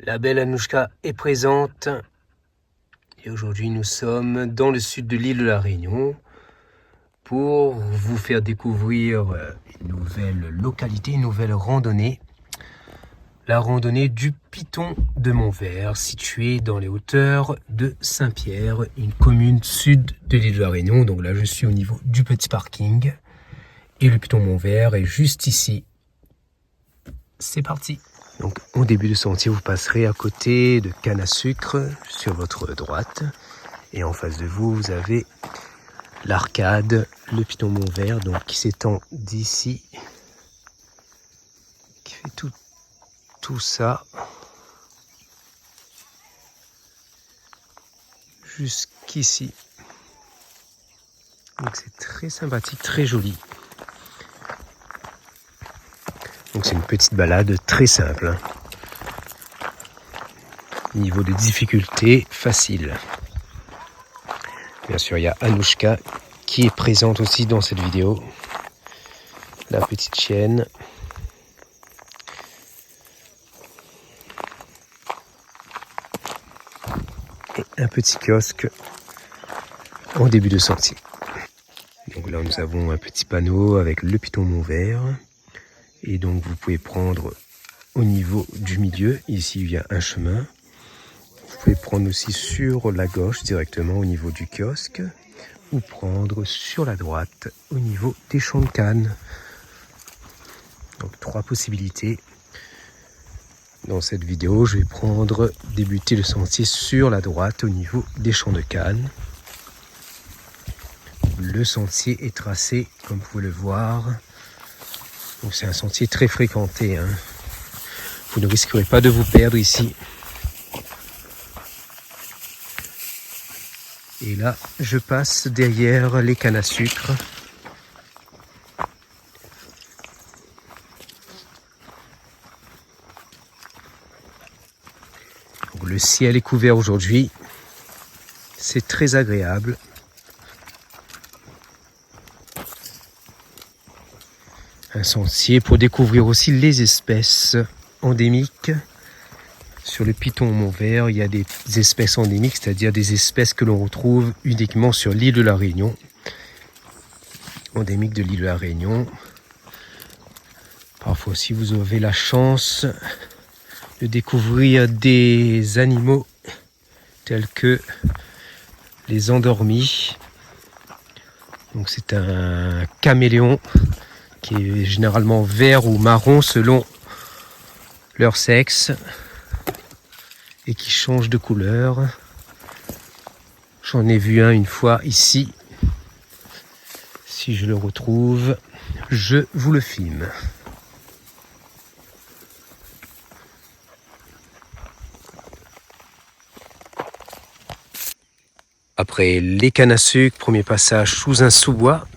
La belle Anouchka est présente et aujourd'hui nous sommes dans le sud de l'île de la Réunion pour vous faire découvrir une nouvelle localité, une nouvelle randonnée. La randonnée du Piton de Montvert, située dans les hauteurs de Saint-Pierre, une commune sud de l'île de la Réunion. Donc là je suis au niveau du petit parking et le Piton Montvert est juste ici. C'est parti! Donc, au début du sentier, vous passerez à côté de canne à sucre sur votre droite. Et en face de vous, vous avez l'arcade, le Piton Montvert, donc qui s'étend d'ici, qui fait tout ça jusqu'ici. Donc c'est très sympathique, très joli. Donc c'est une petite balade très simple. Niveau de difficulté, facile. Bien sûr, il y a Anouchka qui est présente aussi dans cette vidéo. La petite chienne. Et un petit kiosque en début de sentier. Donc là, nous avons un petit panneau avec le Piton Montvert. Et donc, vous pouvez prendre au niveau du milieu. Ici, il y a un chemin. Vous pouvez prendre aussi sur la gauche directement au niveau du kiosque. Ou prendre sur la droite au niveau des champs de canne. Donc, 3 possibilités. Dans cette vidéo, je vais débuter le sentier sur la droite au niveau des champs de canne. Le sentier est tracé, comme vous pouvez le voir. Donc c'est un sentier très fréquenté. Vous ne risquerez pas de vous perdre ici. Et là, je passe derrière les cannes à sucre. Donc, le ciel est couvert aujourd'hui. C'est très agréable. Un sentier pour découvrir aussi les espèces endémiques. Sur le Piton Montvert, il y a des espèces endémiques, c'est-à-dire des espèces que l'on retrouve uniquement sur l'île de la Réunion. Endémiques de l'île de la Réunion. Parfois aussi, vous avez la chance de découvrir des animaux tels que les endormis. Donc c'est un caméléon qui est généralement vert ou marron selon leur sexe et qui change de couleur. J'en ai vu un une fois ici. Si je le retrouve, je vous le filme. Après les cannes à sucre, premier passage sous un sous-bois.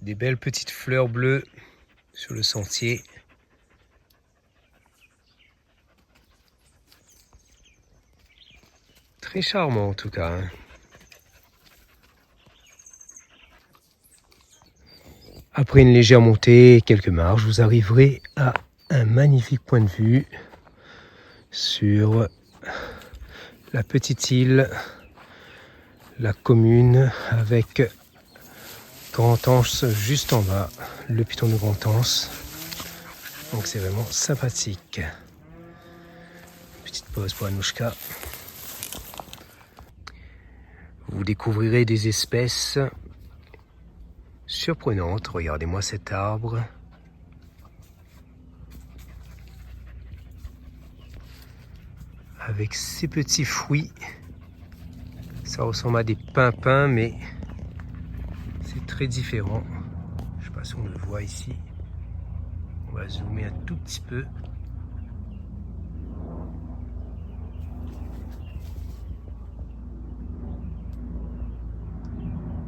Des belles petites fleurs bleues sur le sentier. Très charmant en tout cas. Après une légère montée et quelques marches, vous arriverez à un magnifique point de vue sur la petite île, la commune avec Grand-Anse juste en bas, le Piton de Grand-Anse. Donc c'est vraiment sympathique. Petite pause pour Anouchka. Vous découvrirez des espèces surprenantes. Regardez-moi cet arbre. Avec ses petits fruits. Ça ressemble à des pimpins, mais c'est très différent. Je ne sais pas si on le voit ici. On va zoomer un tout petit peu.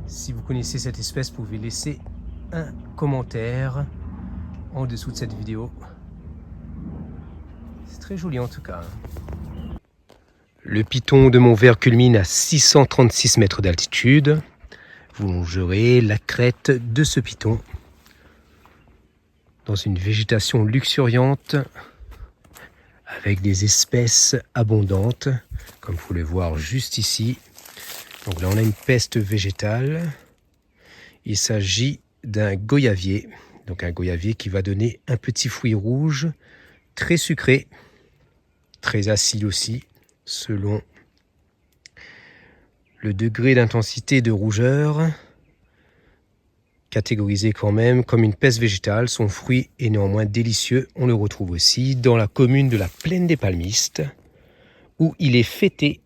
Si vous connaissez cette espèce, vous pouvez laisser un commentaire en dessous de cette vidéo. C'est très joli en tout cas. Le piton de Montvert culmine à 636 mètres d'altitude. Vous longerez la crête de ce piton dans une végétation luxuriante avec des espèces abondantes, comme vous pouvez le voir juste ici. Donc là, on a une peste végétale. Il s'agit d'un goyavier. Donc un goyavier qui va donner un petit fruit rouge, très sucré, très acide aussi, selon le degré d'intensité de rougeur, catégorisé quand même comme une peste végétale. Son fruit est néanmoins délicieux. On le retrouve aussi dans la commune de la Plaine des Palmistes, où il est fêté.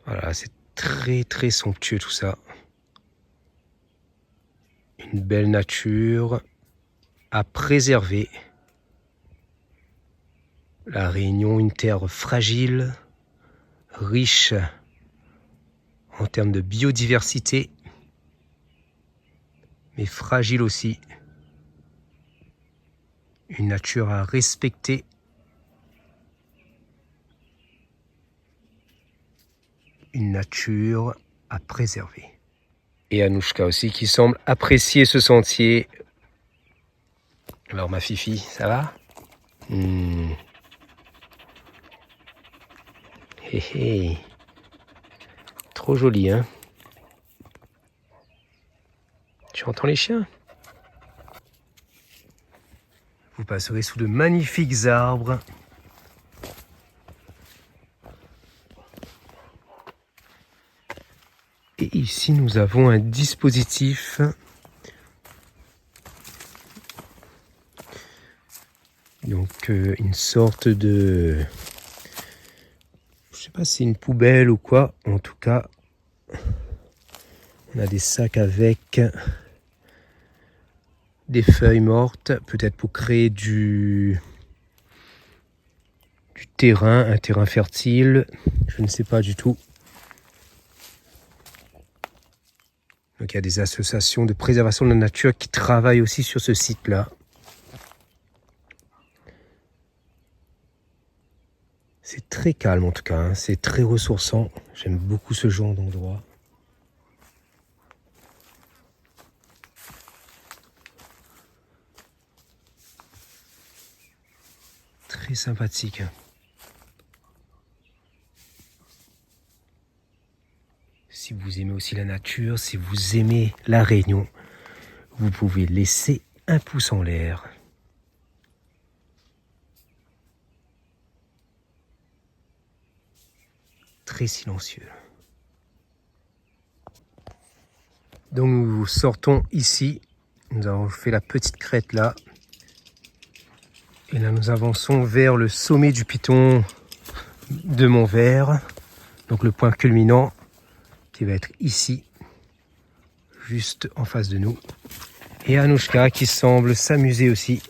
Voilà, c'est très très somptueux tout ça. Une belle nature à préserver. La Réunion, une terre fragile, riche en termes de biodiversité, mais fragile aussi. Une nature à respecter. Une nature à préserver. Et Anouchka aussi qui semble apprécier ce sentier. Alors ma Fifi, ça va? Hé hé. Trop joli, hein? Tu entends les chiens? Vous passerez sous de magnifiques arbres. Et ici, nous avons un dispositif donc une sorte de... Je sais pas si c'est une poubelle ou quoi. En tout cas, on a des sacs avec des feuilles mortes, peut-être pour créer du terrain, un terrain fertile. Je ne sais pas du tout. Donc il y a des associations de préservation de la nature qui travaillent aussi sur ce site-là. C'est très calme en tout cas, hein. C'est très ressourçant. J'aime beaucoup ce genre d'endroit. Très sympathique. Si vous aimez aussi la nature, si vous aimez la Réunion, vous pouvez laisser un pouce en l'air. Très silencieux. Donc nous sortons ici. Nous avons fait la petite crête là. Et là nous avançons vers le sommet du piton de Montvert. Donc le point culminant qui va être ici, juste en face de nous. Et Anouchka qui semble s'amuser aussi.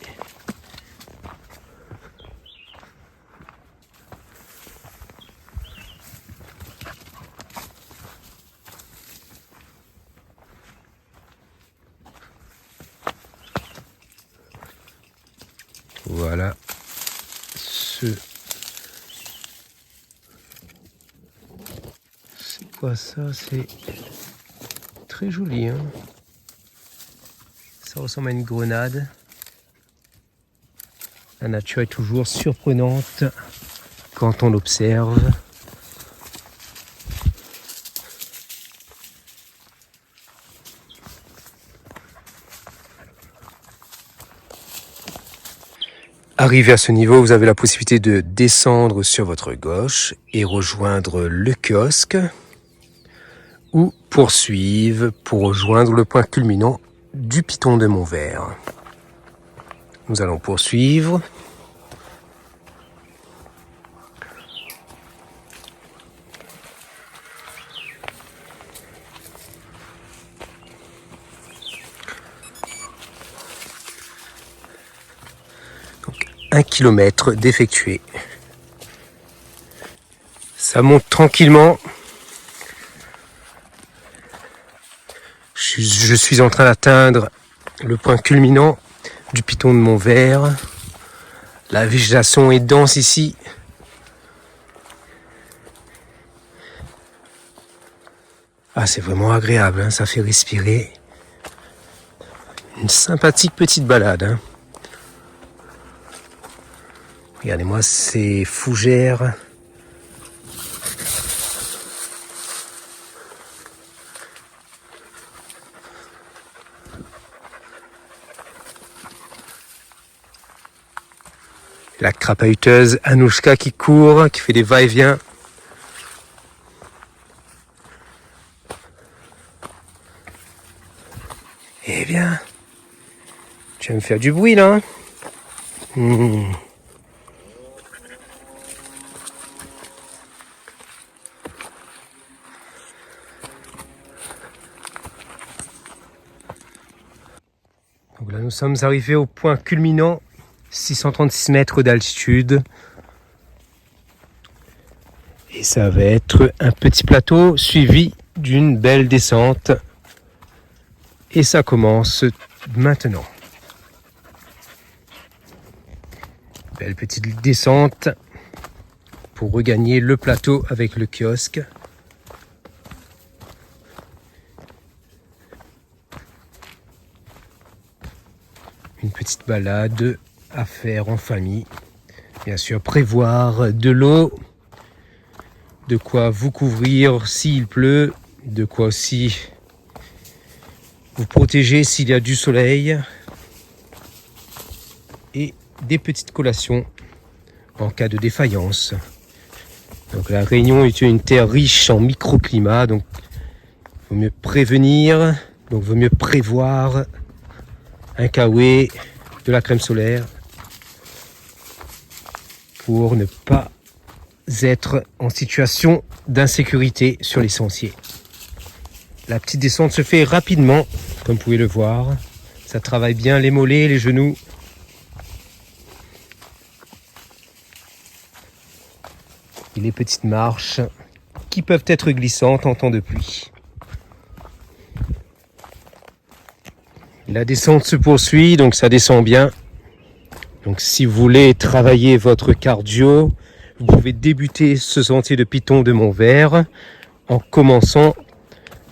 Voilà. C'est quoi ça? C'est très joli, hein? Ça ressemble à une grenade. La nature est toujours surprenante quand on l'observe. Arrivé à ce niveau, vous avez la possibilité de descendre sur votre gauche et rejoindre le kiosque ou poursuivre pour rejoindre le point culminant du piton de Montvert. Nous allons poursuivre. Donc 1 kilomètre d'effectué. Ça monte tranquillement. Je suis en train d'atteindre le point culminant du piton de Montvert. La végétation est dense ici. Ah, c'est vraiment agréable, hein, ça fait respirer. Une sympathique petite balade. Hein. Regardez-moi ces fougères. La crapahuteuse Anouchka qui court, qui fait des va-et-vient. Eh bien, tu vas me faire du bruit là. Donc là, nous sommes arrivés au point culminant, 636 mètres d'altitude. Et ça va être un petit plateau suivi d'une belle descente. Et ça commence maintenant. Belle petite descente pour regagner le plateau avec le kiosque. Une petite balade à faire en famille. Bien sûr, prévoir de l'eau, de quoi vous couvrir s'il pleut, de quoi aussi vous protéger s'il y a du soleil et des petites collations en cas de défaillance. Donc la Réunion est une terre riche en microclimat, donc il vaut mieux prévenir, donc il vaut mieux prévoir un kawaii, de la crème solaire pour ne pas être en situation d'insécurité sur les sentiers. La petite descente se fait rapidement, comme vous pouvez le voir. Ça travaille bien les mollets, les genoux. Et les petites marches qui peuvent être glissantes en temps de pluie. La descente se poursuit, donc ça descend bien. Donc si vous voulez travailler votre cardio, vous pouvez débuter ce sentier de Piton de Montvert en commençant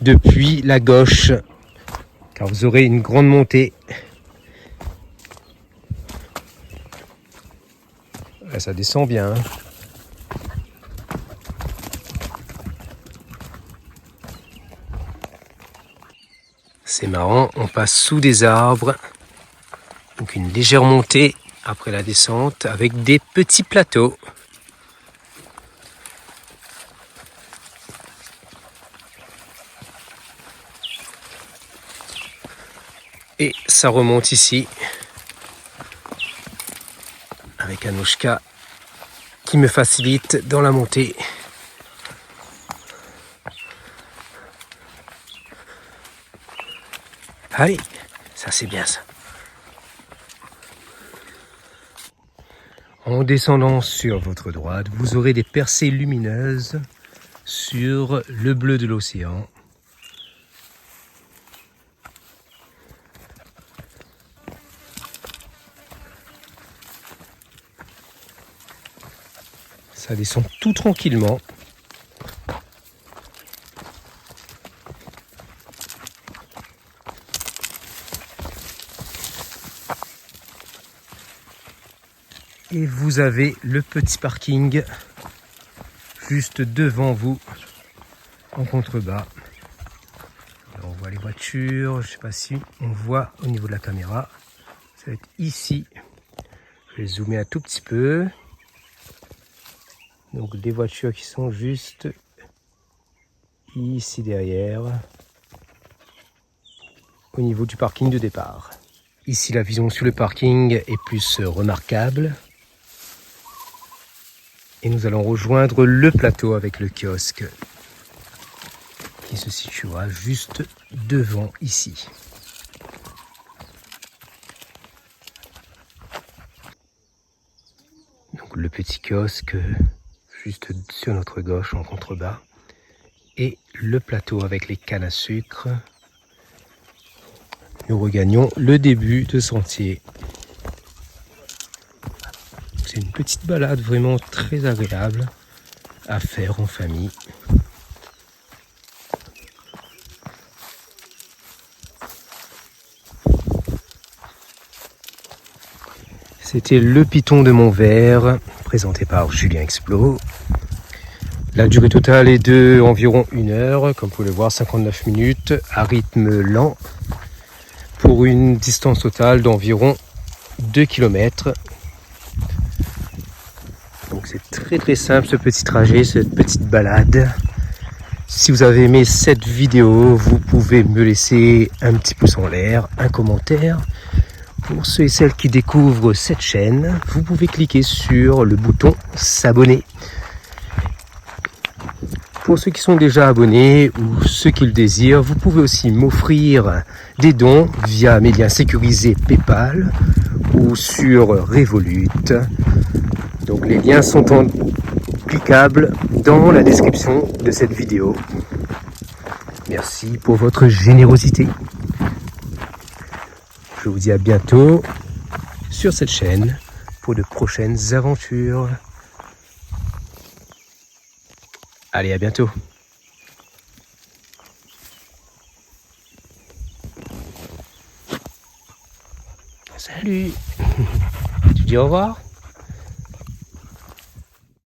depuis la gauche, car vous aurez une grande montée. Là, ça descend bien. Hein. C'est marrant, on passe sous des arbres, donc une légère montée après la descente avec des petits plateaux. Et ça remonte ici avec Anouchka qui me facilite dans la montée. Allez, ça c'est bien ça. En descendant sur votre droite, vous aurez des percées lumineuses sur le bleu de l'océan. Ça descend tout tranquillement. Et vous avez le petit parking juste devant vous en contrebas. Alors on voit les voitures, je ne sais pas si on voit au niveau de la caméra. Ça va être ici. Je vais zoomer un tout petit peu. Donc des voitures qui sont juste ici derrière, au niveau du parking de départ. Ici la vision sur le parking est plus remarquable. Et nous allons rejoindre le plateau avec le kiosque qui se situera juste devant ici. Donc le petit kiosque juste sur notre gauche en contrebas et le plateau avec les cannes à sucre. Nous regagnons le début de sentier. c'est une petite balade vraiment très agréable à faire en famille. C'était le Piton de Montvert, présenté par Julien Explo. La durée totale est de environ 1 heure, comme vous pouvez le voir, 59 minutes à rythme lent, pour une distance totale d'environ 2 km. Donc c'est très très simple ce petit trajet, cette petite balade. Si vous avez aimé cette vidéo, vous pouvez me laisser un petit pouce en l'air, un commentaire. Pour ceux et celles qui découvrent cette chaîne, vous pouvez cliquer sur le bouton s'abonner. Pour ceux qui sont déjà abonnés ou ceux qui le désirent, vous pouvez aussi m'offrir des dons via mes liens sécurisés PayPal ou sur Revolut. Donc les liens sont cliquables dans la description de cette vidéo. Merci pour votre générosité. Je vous dis à bientôt sur cette chaîne pour de prochaines aventures. Allez, à bientôt. Salut. Tu dis au revoir ?